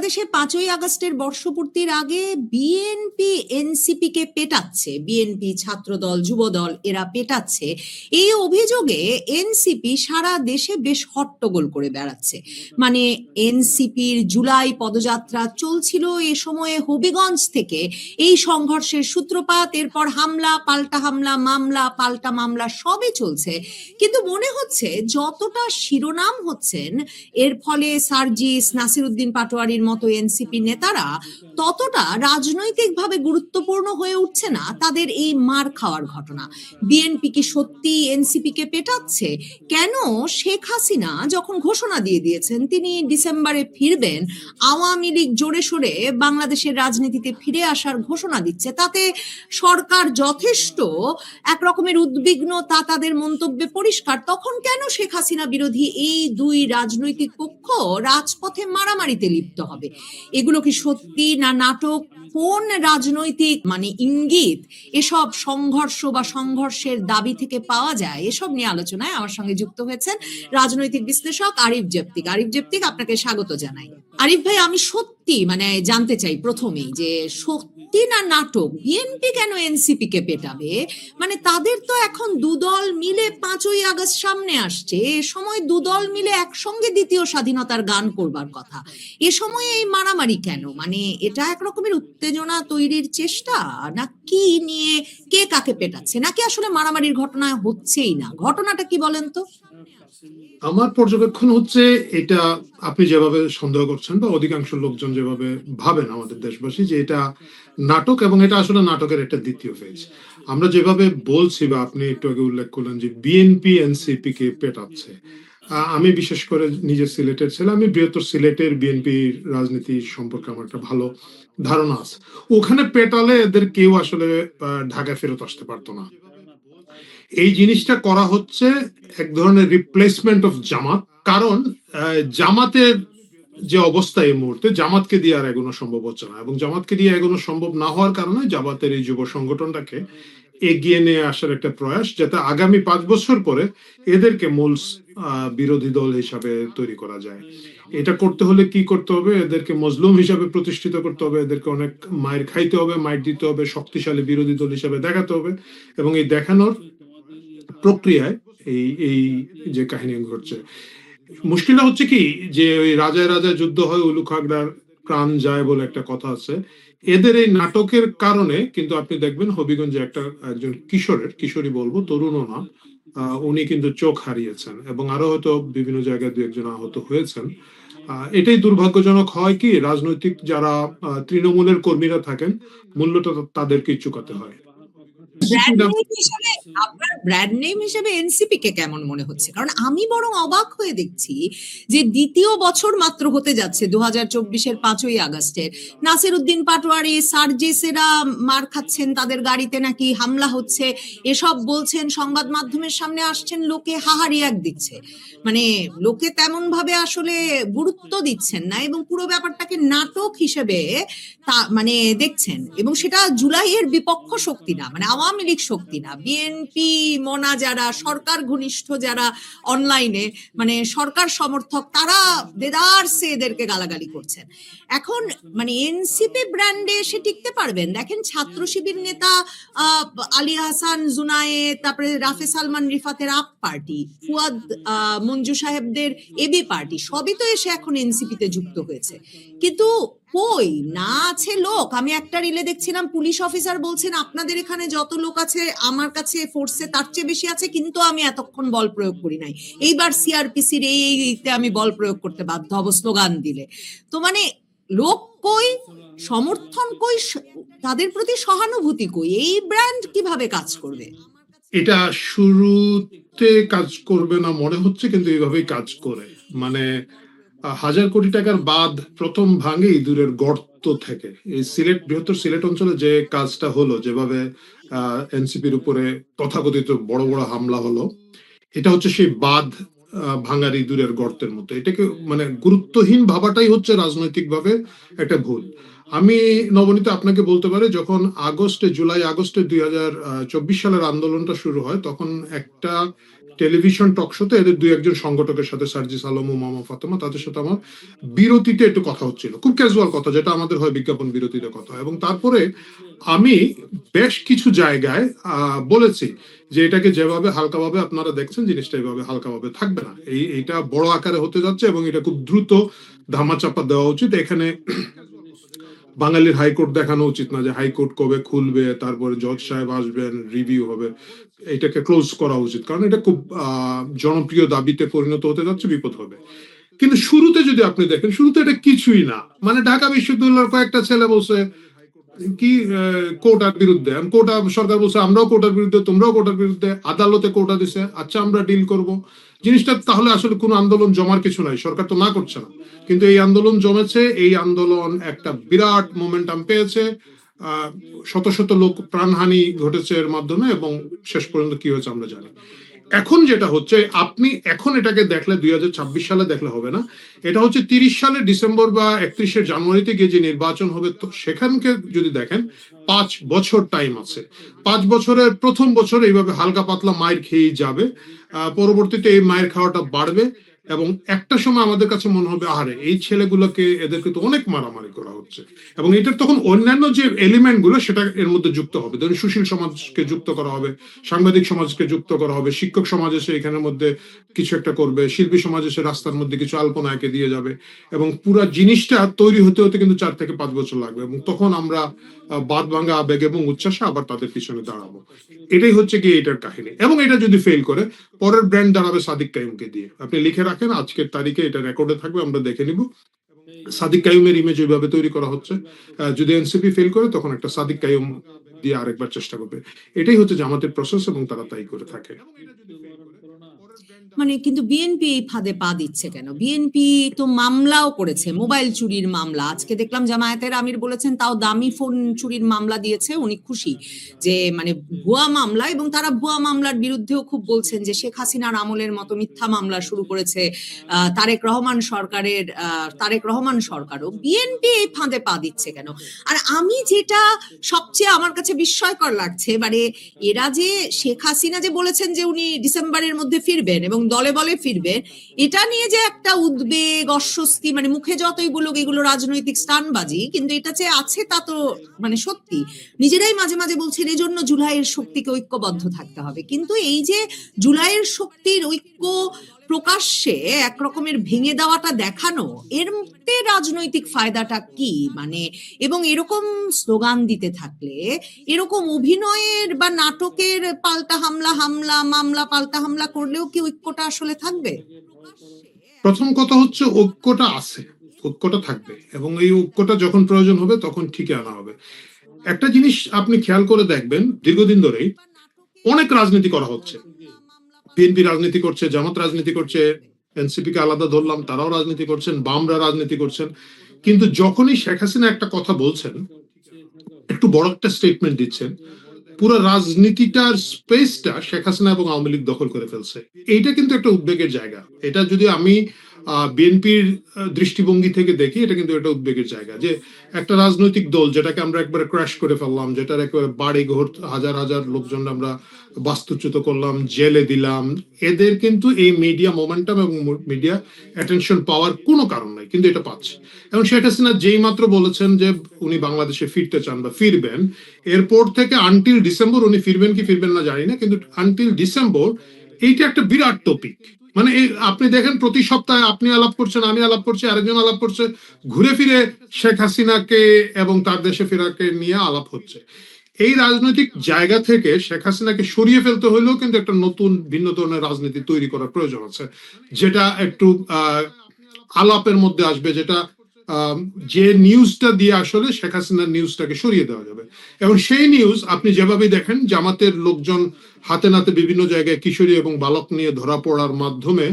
বাংলাদেশে ৫ই আগস্টের বর্ষপূর্তির আগে বিএনপি এনসিপি কে পেটাচ্ছে, বিএনপি ছাত্রদল যুবদল এরা পেটাচ্ছে, এই অভিযোগে এনসিপি সারা দেশে বেশ হট্টগোল করে বেড়াচ্ছে। মানে এনসিপির জুলাই পদযাত্রা চলছিল, এ সময়ে হবিগঞ্জ থেকে এই সংঘর্ষের সূত্রপাত, এরপর হামলা পাল্টা হামলা, মামলা পাল্টা মামলা সবই চলছে। কিন্তু মনে হচ্ছে যতটা শিরোনাম হচ্ছেন এর ফলে সার্জিস নাসিরউদ্দিন পাটোয়ারির মতো এনসিপি নেতারা, ততটা রাজনৈতিকভাবে গুরুত্বপূর্ণ হয়ে উঠছে না তাদের এই মার খাওয়ার ঘটনা। বিএনপি কি সত্যি এনসিপি কে পেটাচ্ছে? কেন শেখ হাসিনা যখন ঘোষণা দিয়ে দিয়েছেন তিনি ডিসেম্বরে ফিরবেন, আওয়ামী লীগ জোরে সোরে বাংলাদেশের রাজনীতিতে ফিরে আসার ঘোষণা দিচ্ছে, তাতে সরকার যথেষ্ট একরকমের উদ্বিগ্নতা তাদের মন্তব্যে পরিষ্কার, তখন কেন শেখ হাসিনা বিরোধী এই দুই রাজনৈতিক পক্ষ রাজপথে মারামারিতে লিপ্ত হবে? এগুলো কি সত্যি না নাটক? কোন রাজনৈতিক ইঙ্গিত এসব সংঘর্ষ বা সংঘর্ষের দাবি থেকে পাওয়া যায়? এসব নিয়ে আলোচনায় আমার সঙ্গে যুক্ত হয়েছেন রাজনৈতিক বিশ্লেষক আরিফ জেপ্তিক। আরিফ জেপ্তিক, আপনাকে স্বাগত জানাই। আরিফ ভাই, আমি সত্যি জানতে চাই প্রথমেই যে সত্যি না নাটক, বিএনপি কেন এনসিপি কে পেটাবে? তাদের তো এখন দুদল মিলে ৫ই আগস্ট সামনে আসছে, এ সময় দুদল মিলে একসঙ্গে দ্বিতীয় স্বাধীনতার গান করবার কথা, এ সময় এই মারামারি কেন? এটা একরকমের উত্তেজনা তৈরির চেষ্টা, না কি নিয়ে কে কাকে পেটাচ্ছে, নাকি আসলে মারামারির ঘটনা হচ্ছেই না? ঘটনাটা কি বলেন তো? আমার পর্যবেক্ষণ হচ্ছে এটা আপনি যেভাবে সন্দেহ করছেন বা অধিকাংশ লোকজন যেভাবে ভাবেন আমাদের দেশবাসী, যে এটা নাটক, এবং এটা আসলে নাটকের একটা দ্বিতীয় ফেজ। আমরা যেভাবে বলছি বা আপনি একটু আগে উল্লেখ করলেন যে বিএনপি এনসিপি কে পেটাচ্ছে, আমি বিশেষ করে নিজে সিলেটের ছেলে, আমি বৃহত্তর সিলেটের বিএনপির রাজনীতি সম্পর্কে আমার একটা ভালো ধারণা আছে। ওখানে পেটালে এদের কেউ আসলে ঢাকায় ফেরত আসতে পারতো না। এই জিনিসটা করা হচ্ছে এক ধরনের রিপ্লেসমেন্ট অফ জামাত, কারণ জামাতের যে অবস্থা এই মুহূর্তে, জামাতকে দিয়ে আর এগোনো সম্ভব হচ্ছে না, এবং জামাতকে দিয়ে এগোনো সম্ভব না হওয়ার কারণে জামাতের এই যুব সংগঠনটাকে এগিয়ে নিয়ে আসার একটা প্রয়াস, যাতে আগামী 5 বছর পরে এদেরকে মূল বিরোধী দল হিসাবে তৈরি করা যায়। এটা করতে হলে কি করতে হবে? এদেরকে মজলুম হিসাবে প্রতিষ্ঠিত করতে হবে, এদেরকে অনেক মায়ের খাইতে হবে, মাইর দিতে হবে, শক্তিশালী বিরোধী দল হিসাবে দেখাতে হবে, এবং এই দেখানোর প্রক্রিয়ায় এই এই যে কাহিনী ঘটছে। মুশকিলটা হচ্ছে কি, যে ওই রাজায় রাজায় যুদ্ধ হয়, উলুখ আগ্রার প্রাণ যায় বলে একটা কথা আছে। এদের এই নাটকের কারণে কিন্তু আপনি দেখবেন হবিগঞ্জে একজন কিশোরী বলবো, তরুণও না, উনি কিন্তু চোখ হারিয়েছেন, এবং আরো হয়তো বিভিন্ন জায়গায় দু একজন আহত হয়েছেন। এটাই দুর্ভাগ্যজনক হয় কি, রাজনৈতিক যারা তৃণমূলের কর্মীরা থাকেন, মূল্যটা তাদেরকেই চুকাতে হয়। আপনার ব্র্যান্ড নেম হিসেবে এনসিপি কে কেমন মনে হচ্ছে? কারণ আমি বরং অবাক হয়ে দেখছি যে দ্বিতীয় বছর মাত্র হতে যাচ্ছে 2024-এর 5ই আগস্টের, নাসিরউদ্দিন পাটোয়ারি সার্জিসেরা মার খাচ্ছেন, তাদের গাড়িতে নাকি হামলা হচ্ছে, এসব বলছেন, সংবাদ মাধ্যমের সামনে আসছেন, লোকে হাহারিয়াক দিচ্ছে। লোকে তেমন ভাবে আসলে গুরুত্ব দিচ্ছেন না, এবং পুরো ব্যাপারটাকে নাটক হিসেবে দেখছেন, এবং সেটা জুলাইয়ের বিপক্ষ শক্তি না, আওয়ামী লীগ শক্তি না, বিএনপি মনা যারা সরকার ঘনিষ্ঠ, যারা অনলাইনে সরকার সমর্থক, তারা দেদারসে এদেরকে গালাগালি করছেন। এখন এনসিপি ব্র্যান্ডে এসে টিকতে পারবেন? দেখেন, ছাত্র শিবির নেতা আলী হাসান জুনায়েদ, তারপরে রাফে সালমান রিফাতের আপ পার্টি, ফুয়াদ মঞ্জু সাহেবদের এবি পার্টি, সবই তো এসে এখন এনসিপি তে যুক্ত হয়েছে। কিন্তু কই না আছে লোক? আমি একটা রিলে দেখছিলাম, পুলিশ অফিসার বলছেন আপনাদের এখানে যত লোক আছে আমার কাছে ফোর্সে তার চেয়ে বেশি আছে, কিন্তু আমি এতক্ষণ বল প্রয়োগ করি নাই, এইবার সিআরপিসির এইতে আমি বল প্রয়োগ করতে বাধ্য হব স্লোগান দিলে। তো লোক কই, সমর্থন কই, তাদের প্রতি সহানুভূতি কই? এই ব্র্যান্ড কিভাবে কাজ করবে? এটা শুরুতে কাজ করবে না মনে হচ্ছে, কিন্তু এইভাবেই কাজ করে। 1000 কোটি টাকার বাঁধ প্রথম ভাঙে ইঁদুরের গর্ত থেকে। এই বৃহত্তর সিলেট অঞ্চলে যে কাজটা হলো, যেভাবে এনসিপির উপরে তথাকথিত বড় বড় হামলা হলো, এটা হচ্ছে সেই বাঁধ ভাঙার ইঁদুরের গর্তের মতো। এটাকে গুরুত্বহীন ভাবাটাই হচ্ছে রাজনৈতিকভাবে একটা ভুল। আমি নবনীত আপনাকে বলতে পারি, যখন জুলাই আগস্টে 2024 সালের আন্দোলনটা শুরু হয়, তখন একটা টেলিভিশন টক শোতে এদের দুই একজন সংগঠকের সাথে, সার্জিস আলম ও মামা ফাতেমা, তাদের সাথে আমার বিরতিতে একটু কথা হচ্ছিল, খুব ক্যাজুয়াল কথা, যেটা আমাদের হয় বিজ্ঞাপন বিরতিতে কথা। এবং তারপরে আমি বেশ কিছু জায়গায় বলেছি যে এটাকে যেভাবে হালকাভাবে আপনারা দেখছেন, জিনিসটা এইভাবে হালকাভাবে থাকবে না, এইটা বড় আকারে হতে যাচ্ছে এবং এটা খুব দ্রুত ধামাচাপা দেওয়া উচিত। এখানে বাঙালির হাইকোর্ট দেখানো উচিত না যে হাইকোর্ট কবে খুলবে, তারপরে জজ সাহেব আসবেন, রিভিউ হবে, এটাকে ক্লোজ করা উচিত, কারণ এটা খুব জনপ্রিয় দাবিতে পরিণত হতে যাচ্ছে, বিপদ হবে। কিন্তু শুরুতে যদি আপনি দেখেন, শুরুতে এটা কিছুই না, মানে ঢাকা বিশ্ববিদ্যালয়ের কয়েকটা ছেলে বলছে কি কোটার বিরুদ্ধে, কোটা সরকার বলছে আমরাও কোটার বিরুদ্ধে, তোমরাও কোটার বিরুদ্ধে, আদালতে কোটা দিছে, আচ্ছা আমরা ডিল করব জিনিসটা। তাহলে আসলে কোনো আন্দোলন জমার কিছু নাই, সরকার তো না করছে না, কিন্তু এই আন্দোলন জমেছে, এই আন্দোলন একটা বিরাট মোমেন্টাম পেয়েছে, শত শত লোক প্রাণহানি ঘটেছে এর মাধ্যমে, এবং শেষ পর্যন্ত কি হয়েছে আমরা জানি। এখন যেটা হচ্ছে, আপনি এখন এটাকে দেখলে 2026 সালে দেখলে হবে না, এটা হচ্ছে 30 সালের ডিসেম্বর বা 31শে জানুয়ারিতে গিয়ে যে নির্বাচন হবে, তো সেখানকে যদি দেখেন 5 বছর টাইম আছে। 5 বছরের প্রথম বছর এইভাবে হালকা পাতলা মায়ের খেয়েই যাবে, পরবর্তীতে এই মায়ের খাওয়াটা বাড়বে, এবং একটা সময় আমাদের কাছে মনে হবে আরে এই ছেলেগুলোকে, এদেরকে তো অনেক মারামারি করা হচ্ছে, এবং এটার তখন অন্যান্য যে এলিমেন্ট গুলো সেটা এর মধ্যে যুক্ত হবে। ধরুন সুশীল সমাজকে যুক্ত করা হবে, সাংবাদিক সমাজকে যুক্ত করা হবে, শিক্ষক সমাজ এসে এখানের মধ্যে কিছু একটা করবে, শিল্পী সমাজ এসে রাস্তার মধ্যে কিছু আলপনা এঁকে দিয়ে যাবে, এবং পুরো জিনিসটা তৈরি হতে হতে কিন্তু 4 থেকে 5 বছর লাগবে, এবং তখন আমরা বাদ ভাঙা আবেগ এবং উচ্ছ্বাসে আবার তাদের পিছনে দাঁড়াবো। এটাই হচ্ছে কি এটার কাহিনী। এবং এটা যদি ফেল করে, পরের ব্র্যান্ড দাঁড়াবে সাদিক কাইমকে দিয়ে। আপনি লিখে রাখেন, আজকের তারিখে এটা রেকর্ডে থাকবে, আমরা দেখে নিব সাদিক কাইমের ইমেজ ওইভাবে তৈরি করা হচ্ছে। যদি এনসিপি ফেল করে, তখন একটা সাদিক কাইম দিয়ে আরেকবার চেষ্টা করবে। এটাই হচ্ছে জামাতের প্রসেস, এবং তারা তাই করে থাকে। মানে কিন্তু বিএনপি এই ফাঁদে পা দিচ্ছে কেন? বিএনপি তো মামলাও করেছে, মোবাইল চুরির মামলা। আজকে দেখলাম জামায়াতের আমির বলেছেন তাও দামি ফোন চুরির মামলা দিয়েছে, উনি খুশি যে মানে ভুয়া মামলা, এবং তারা ভুয়া মামলার বিরুদ্ধেও খুব বলছেন যে শেখ হাসিনার আমলের মতো মিথ্যা মামলা শুরু করেছে তারেক রহমান সরকারও। বিএনপি এই ফাঁদে পা দিচ্ছে কেন? আর আমি যেটা সবচেয়ে আমার কাছে বিস্ময়কর লাগছে, মানে এরা যে শেখ হাসিনা যে বলেছেন যে উনি ডিসেম্বরের মধ্যে ফিরবেন এবং দলে বলে ফিরবেন, এটা নিয়ে যে একটা উদ্বেগ, অস্বস্তি, মানে মুখে যতই বলুক এগুলো রাজনৈতিক স্টানবাজি, কিন্তু এটা যে আছে তা তো মানে সত্যি। নিজেরাই মাঝে মাঝে বলছেন এজন্য জুলাইয়ের শক্তিকে ঐক্যবদ্ধ থাকতে হবে, কিন্তু এই যে জুলাইয়ের শক্তির ঐক্য প্রকাশ্যে একরকমের ভেঙে দেওয়াটা দেখানো, এর মধ্যে রাজনৈতিক ফায়দাটা কি? মানে এবং এরকম স্লোগান দিতে থাকলে, এরকম অভিনয়ের বা নাটকের পাল্টা মামলা পাল্টা হামলা করলেও কি ঐক্যটা আসলে থাকবে? প্রথম কথা হচ্ছে ঐক্যটা আছে, ঐক্যটা থাকবে, এবং এই ঐক্যটা যখন প্রয়োজন হবে তখন ঠিকই আনা হবে। একটা জিনিস আপনি খেয়াল করে দেখবেন, দীর্ঘদিন ধরেই অনেক রাজনীতি করা হচ্ছে। বিএনপি রাজনীতি করছে, জামাত রাজনীতি করছে, এনসিপি কে আলাদা ধরলাম, তারাও রাজনীতি করছেন, বামরা রাজনীতি করছেন, কিন্তু যখনই শেখ হাসিনা একটা কথা বলছেন, একটু বড় একটা স্টেটমেন্ট দিচ্ছেন, পুরো রাজনীতিটার স্পেসটা শেখ হাসিনা এবং আওয়ামী লীগ দখল করে ফেলছে। এইটা কিন্তু একটা উদ্বেগের জায়গা। এটা যদি আমি বিএনপির দৃষ্টিভঙ্গি থেকে দেখি, এটা কিন্তু একটা উদ্বেগের জায়গা, যে একটা রাজনৈতিক দল যেটাকে আমরা একবারে ক্র্যাশ করে ফেললাম, যেটার একেবারে বাড়ি ঘর হাজার হাজার লোকজন আমরা বাস্তুচ্যুত করলাম, জেলে দিলাম, এদের কিন্তু এই মিডিয়া মোমেন্টাম এবং মিডিয়া অ্যাটেনশন পাওয়ার কোনো কারণ নাই, কিন্তু এটা পাচ্ছে। এবং শেখ হাসিনা যেই মাত্র বলেছেন যে উনি বাংলাদেশে ফিরতে চান বা ফিরবেন, এরপর থেকে আনটিল ডিসেম্বর, উনি ফিরবেন কি ফিরবেন না জানি না, কিন্তু আনটিল ডিসেম্বর এইটা একটা বিরাট টপিক। মানে আপনি দেখেন প্রতি সপ্তাহে আপনি আলাপ করছেন, আমি আলাপ করছি, আরেকজন আলাপ করছে, ঘুরে ফিরে শেখ হাসিনাকে এবং তার দেশে ফেরাকে নিয়ে আলাপ হচ্ছে। এই রাজনৈতিক জায়গা থেকে শেখ হাসিনাকে সরিয়ে ফেলতে হলেও কিন্তু একটা নতুন ভিন্ন ধরনের রাজনীতি তৈরি করার প্রয়োজন আছে, যেটা একটু আলাপের মধ্যে আসবে, যেটা যে নিউজটা দিয়ে আসলে শেখ হাসিনার নিউজটাকে সরিয়ে দেওয়া যাবে। এবং সেই নিউজ আপনি যেভাবে দেখেন, জামাতের লোকজন হাতে নাতে বিভিন্ন জায়গায় কিশোরী এবং বালক নিয়ে ধরা পড়ার মাধ্যমে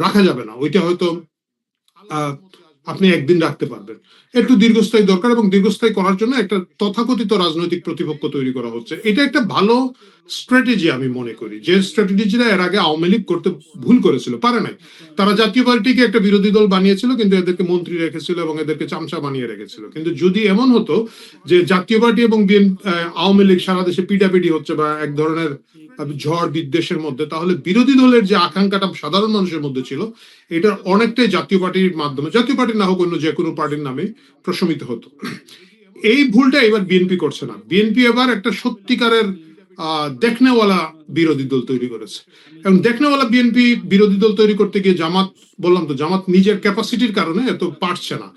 রাখা যাবে না। ওইটা হয়তো আপনি একদিন রাখতে পারবেন। একটু দীর্ঘস্থায়ী দরকার, এবং দীর্ঘস্থায়ী করার জন্য একটা তথাকথিত রাজনৈতিক প্রতিপক্ষ তৈরি করা হচ্ছে। এটা একটা ভালো স্ট্র্যাটেজি আমি মনে করি, যে স্ট্র্যাটেজিটা এর আগে আওয়ামী লীগ করতে ভুল করেছিল, পারে নাই। তারা জাতীয় পার্টিকে একটা বিরোধী দল বানিয়েছিল, কিন্তু এদেরকে মন্ত্রী রেখেছিল এবং এদেরকে চামচা বানিয়ে রেখেছিল। কিন্তু যদি এমন হতো যে জাতীয় পার্টি এবং আওয়ামী লীগ সারা দেশে পিটাপিটি হচ্ছে বা এক ধরনের ঝড় বিদ্বেষের মধ্যে, তাহলে বিরোধী দলের যে আকাঙ্ক্ষাটা সাধারণ মানুষের মধ্যে ছিল, এটা অনেকটাই জাতীয় পার্টির মাধ্যমে, জাতীয় পার্টি না হোক অন্য যে কোনো পার্টির নামে প্রশমিত হতো। এই ভুলটা এবার বিএনপি করছে না। বিএনপি এবার একটা সত্যিকারের দেখনেওয়ালা বিরোধী দল তৈরি করেছে, এবং দেখনেওয়ালা বিএনপি বিরোধী দল তৈরি করতে গিয়ে জামাত, বললাম তো, জামাত নিজের ক্যাপাসিটির কারণে এত পারছে না।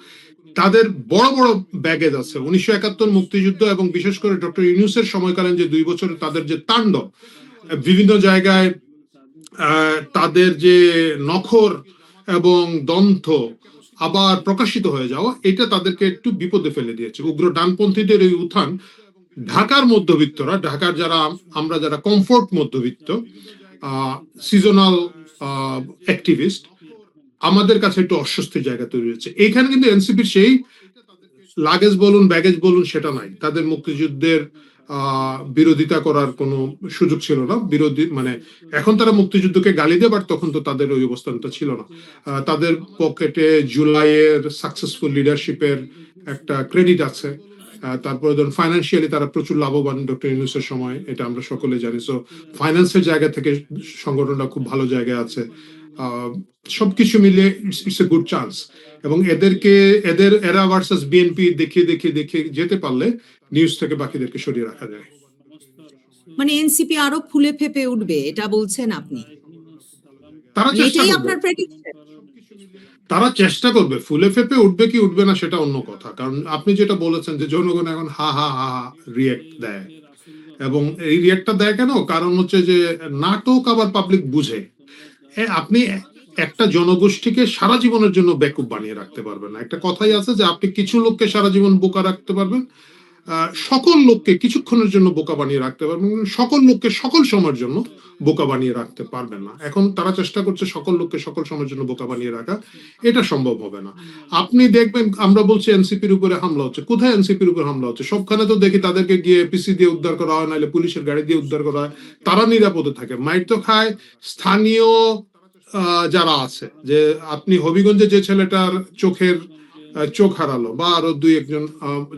তাদের বড় বড় ব্যাগেজ আছে। 1971 মুক্তিযুদ্ধ এবং বিশেষ করে ডক্টর ইউনূসের সময়কালীন যে 2 বছর তাদের যে তাণ্ডব, বিভিন্ন জায়গায় তাদের যে নখর এবং দন্থ আবার প্রকাশিত হয়ে যাওয়া, এটা তাদেরকে একটু বিপদে ফেলে দিয়েছে। উগ্র ডানপন্থীদের এই উত্থান ঢাকার মধ্যবিত্তরা, ঢাকার যারা আমরা যারা কমফোর্ট মধ্যবিত্ত, সিজনাল অ্যাক্টিভিস্ট, আমাদের কাছে একটু অস্বস্তির জায়গা তৈরি হচ্ছে। এইখানে কিন্তু এনসিপির সেই লাগেজ বলুন ব্যাগেজ বলুন সেটা নাই। তাদের মুক্তিযুদ্ধের বিরোধিতা করার কোনো সুযোগ ছিল না। বিরোধী মানে এখন তারা মুক্তিযুদ্ধকে গালি দেয়, বাট তখন তো তাদের ওই অবস্থানটা ছিল না। তাদের পকেটে জুলাইয়ের সাকসেসফুল লিডারশিপের একটা ক্রেডিট আছে। তারপরে ধরুন ফাইন্যান্সিয়ালি তারা প্রচুর লাভবান ডক্টর ইউনূসের সময়, এটা আমরা সকলে জানি। সো ফাইন্যান্সের জায়গা থেকে সংগঠনটা খুব ভালো জায়গায় আছে। সবকিছু মিলে ইটস এ গুড চান্স। এবং এরা ভার্সাস বিএনপি দেখিয়ে যেতে পারলে নিউজ থেকে বাকিদেরকে সরিয়ে রাখা যায়। মানে এনসিপি আরো ফুলে ফেপে উঠবে, এটা বলছেন আপনি? তারা চেষ্টা এটাই করবে, আপনার প্রেডিকশন? তারা চেষ্টা করবে। ফুলে ফেপে উঠবে কি উঠবে না সেটা অন্য কথা। কারণ আপনি যেটা বলেছেন যে জনগণ এখন হা হা হা হা রিয়েক্ট দেয়, এবং এই রিয়েক্টটা দেয় কেন? কারণ হচ্ছে যে নাটক আবার পাবলিক বুঝে। আপনি একটা জনগোষ্ঠীকে সারা জীবনের জন্য বেকুব বানিয়ে রাখতে পারবেন না। একটা কথাই আছে যে আপনি কিছু লোককে সারা জীবন বোকা রাখতে পারবেন, সকল লোককে কিছুক্ষণের জন্য বোকা বানিয়ে রাখতে পারবেন, সকল লোককে সকল সময়ের জন্য বোকা বানিয়ে রাখতে পারবেন না। এখন তারা চেষ্টা করছে সকল লোককে সকল সময়ের জন্য বোকা বানিয়ে রাখা, এটা সম্ভব হবে না। আপনি দেখবেন আমরা বলছি এনসিপির উপরে হামলা হচ্ছে, কোথায় এনসিপির উপর হামলা হচ্ছে? সবখানে তো দেখি তাদেরকে গিয়ে পিসি দিয়ে উদ্ধার করা হয়, নাহলে পুলিশের গাড়ি দিয়ে উদ্ধার করা হয়। তারা নিরাপদে থাকে, মাইর তো খায় স্থানীয় যারা আছে। যে আপনি হবিগঞ্জে যে ছেলেটার চোখ হারালো, বা আরো 2-1 জন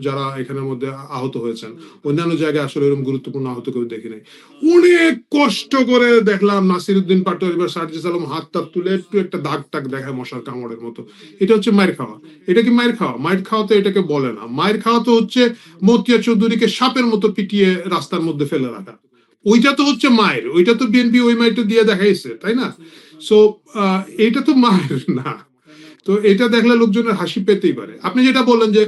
যারা এখানের মধ্যে আহত হয়েছেন, অন্যান্য জায়গায় আসলে এরকম গুরুত্বপূর্ণ আহত কেউ দেখি নাই। অনেক কষ্ট করে দেখলাম নাসিরউদ্দিন পাটোয়ারি বা সার্জিস আলম হাত তুলে একটু একটা দাগ টাক দেখায় মশার কামড়ের মতো। এটা হচ্ছে মায়ের খাওয়া। এটা কি মায়ের খাওয়া? মায়ের খাওয়া তো এটাকে বলে না। মায়ের খাওয়া তো হচ্ছে মতিয়া চৌধুরীকে সাপের মতো পিটিয়ে রাস্তার মধ্যে ফেলে রাখা। ওইটা তো হচ্ছে মায়ের, ওইটা তো বিএনপি ওই মায়েরটা দিয়ে দেখাইছে, তাই না? সো এইটা তো মায়ের না। তো এটা দেখলে লোকজনের হাসি পেতেই পারে। আপনি যেটা বললেন যে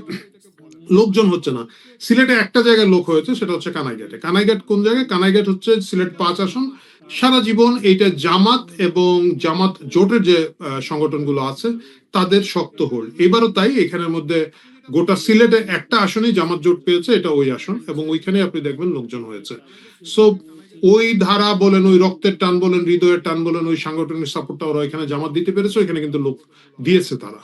লোকজন হচ্ছে না, সিলেটে একটা জায়গায় লোক হয়েছে, সেটা হচ্ছে কানাইঘাটে। কানাইঘাট কোন জায়গায়? কানাইঘাট হচ্ছে সিলেট 5 আসন। সারা জীবন এইটা জামাত এবং জামাত জোটের যে সংগঠনগুলো আছে তাদের শক্ত হোল্ড। এবারও তাই। এখানের মধ্যে গোটা সিলেটে একটা আসনই জামাত জোট পেয়েছে, এটা ওই আসন, এবং ওইখানে আপনি দেখবেন লোকজন হয়েছে। সো ওই ধারা বলেন, ওই রক্তের টান বলেন, হৃদয়ের টান বলেন, ওই সাংগঠনিক সাপোর্টটা ওরা এখানে জামাত দিতে পেরেছে, ওইখানে কিন্তু লোক দিয়েছে তারা।